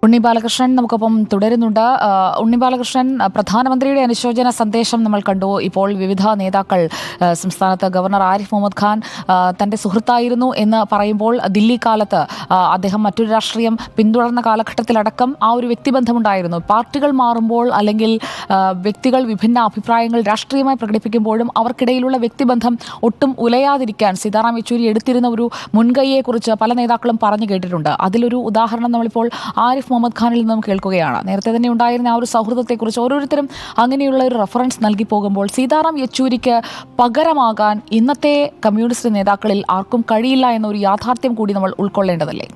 ഉണ്ണി ബാലകൃഷ്ണൻ നമുക്കൊപ്പം തുടരുന്നുണ്ട്. ഉണ്ണി ബാലകൃഷ്ണൻ, പ്രധാനമന്ത്രിയുടെ അനുശോചന സന്ദേശം നമ്മൾ കണ്ടു. ഇപ്പോൾ വിവിധ നേതാക്കൾ, സംസ്ഥാനത്ത് ഗവർണർ ആരിഫ് മുഹമ്മദ് ഖാൻ തൻ്റെ സുഹൃത്തായിരുന്നു എന്ന് പറയുമ്പോൾ, ദില്ലി കാലത്ത് അദ്ദേഹം മറ്റൊരു രാഷ്ട്രീയം പിന്തുടർന്ന കാലഘട്ടത്തിലടക്കം ആ ഒരു വ്യക്തിബന്ധമുണ്ടായിരുന്നു. പാർട്ടികൾ മാറുമ്പോൾ അല്ലെങ്കിൽ വ്യക്തികൾ വിഭിന്ന അഭിപ്രായങ്ങൾ രാഷ്ട്രീയമായി പ്രകടിപ്പിക്കുമ്പോഴും അവർക്കിടയിലുള്ള വ്യക്തിബന്ധം ഒട്ടും ഉലയാതിരിക്കാൻ സീതാറാം യെച്ചൂരി എടുത്തിരുന്ന ഒരു മുൻകൈയെക്കുറിച്ച് പല നേതാക്കളും പറഞ്ഞു കേട്ടിട്ടുണ്ട്. അതിലൊരു ഉദാഹരണം നമ്മളിപ്പോൾ ആരിഫ് മുഹമ്മദ് ഖാനിൽ നിന്നും കേൾക്കുകയാണ്. നേരത്തെ തന്നെ ഉണ്ടായിരുന്ന ആ ഒരു സൗഹൃദത്തെക്കുറിച്ച് ഓരോരുത്തരും അങ്ങനെയുള്ള ഒരു റെഫറൻസ് നൽകി പോകുമ്പോൾ സീതാറാം യെച്ചൂരിക്ക് പകരമാകാൻ ഇന്നത്തെ കമ്മ്യൂണിസ്റ്റ് നേതാക്കളിൽ ആർക്കും കഴിയില്ല എന്നൊരു യാഥാർത്ഥ്യം കൂടി നമ്മൾ ഉൾക്കൊള്ളേണ്ടതല്ലേ?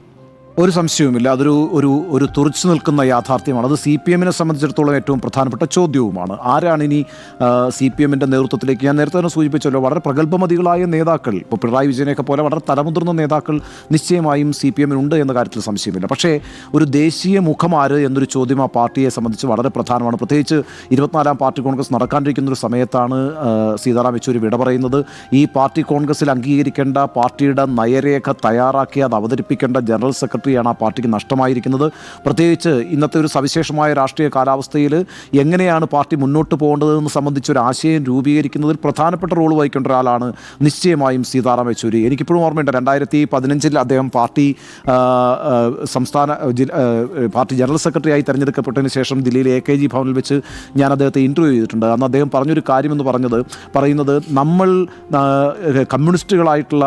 ഒരു സംശയവുമില്ല, അതൊരു ഒരു ഒരു തുറച്ചു നിൽക്കുന്ന യാഥാർത്ഥ്യമാണ്. അത് CPM സംബന്ധിച്ചിടത്തോളം ഏറ്റവും പ്രധാനപ്പെട്ട ചോദ്യവുമാണ്. ആരാണ് ഇനി CPM നേതൃത്വത്തിലേക്ക്? ഞാൻ നേരത്തെ തന്നെ സൂചിപ്പിച്ചല്ലോ, വളരെ പ്രഗത്ഭമതികളായ നേതാക്കൾ, ഇപ്പോൾ പിണറായി വിജയനെയൊക്കെ പോലെ വളരെ തലമുതിർന്ന നേതാക്കൾ നിശ്ചയമായും CPM ഉണ്ട് എന്ന കാര്യത്തിൽ സംശയമില്ല. പക്ഷേ ഒരു ദേശീയ മുഖമാര് എന്നൊരു ചോദ്യം ആ പാർട്ടിയെ സംബന്ധിച്ച് വളരെ പ്രധാനമാണ്. പ്രത്യേകിച്ച് 24-ാം പാർട്ടി കോൺഗ്രസ് നടക്കാനിരിക്കുന്ന ഒരു സമയത്താണ് സീതാറാം യെച്ചൂരി വിട പറയുന്നത്. ഈ പാർട്ടി കോൺഗ്രസിൽ അംഗീകരിക്കേണ്ട പാർട്ടിയുടെ നയരേഖ തയ്യാറാക്കി അത് അവതരിപ്പിക്കേണ്ട ജനറൽ സെക്രട്ടറിയാണ് ആ പാർട്ടിക്ക് നഷ്ടമായിരിക്കുന്നത്. പ്രത്യേകിച്ച് ഇന്നത്തെ ഒരു സവിശേഷമായ രാഷ്ട്രീയ കാലാവസ്ഥയിൽ എങ്ങനെയാണ് പാർട്ടി മുന്നോട്ട് പോകേണ്ടതെന്ന് സംബന്ധിച്ചൊരു ആശയം രൂപീകരിക്കുന്നതിൽ പ്രധാനപ്പെട്ട റോൾ വഹിക്കേണ്ട ഒരാളാണ് നിശ്ചയമായും സീതാറാം യെച്ചൂരി. എനിക്കിപ്പോഴും ഓർമ്മയുണ്ട്, 2015 അദ്ദേഹം പാർട്ടി പാർട്ടി ജനറൽ സെക്രട്ടറിയായി തെരഞ്ഞെടുക്കപ്പെട്ടതിന് ശേഷം ദില്ലിയിലെ AKG ഭവനിൽ വെച്ച് ഞാൻ അദ്ദേഹത്തെ ഇൻ്റർവ്യൂ ചെയ്തിട്ടുണ്ട്. അന്ന് അദ്ദേഹം പറഞ്ഞൊരു കാര്യമെന്ന് പറയുന്നത് നമ്മൾ കമ്മ്യൂണിസ്റ്റുകളായിട്ടുള്ള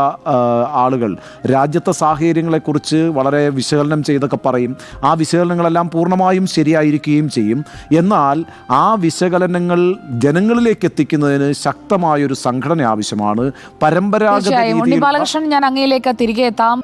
ആളുകൾ രാജ്യത്തെ സാഹചര്യങ്ങളെക്കുറിച്ച് വളരെ വിശകലനം ചെയ്തൊക്കെ പറയും. ആ വിശകലനങ്ങളെല്ലാം പൂർണ്ണമായും ശരിയായിരിക്കുകയും ചെയ്യും. എന്നാൽ ആ വിശകലനങ്ങൾ ജനങ്ങളിലേക്ക് എത്തിക്കുന്നതിന് ശക്തമായൊരു സംഘടന ആവശ്യമാണ്. പരമ്പരാഗത ബാലകൃഷ്ണൻ, ഞാൻ അങ്ങയിലേക്ക് തിരികെ എത്താം.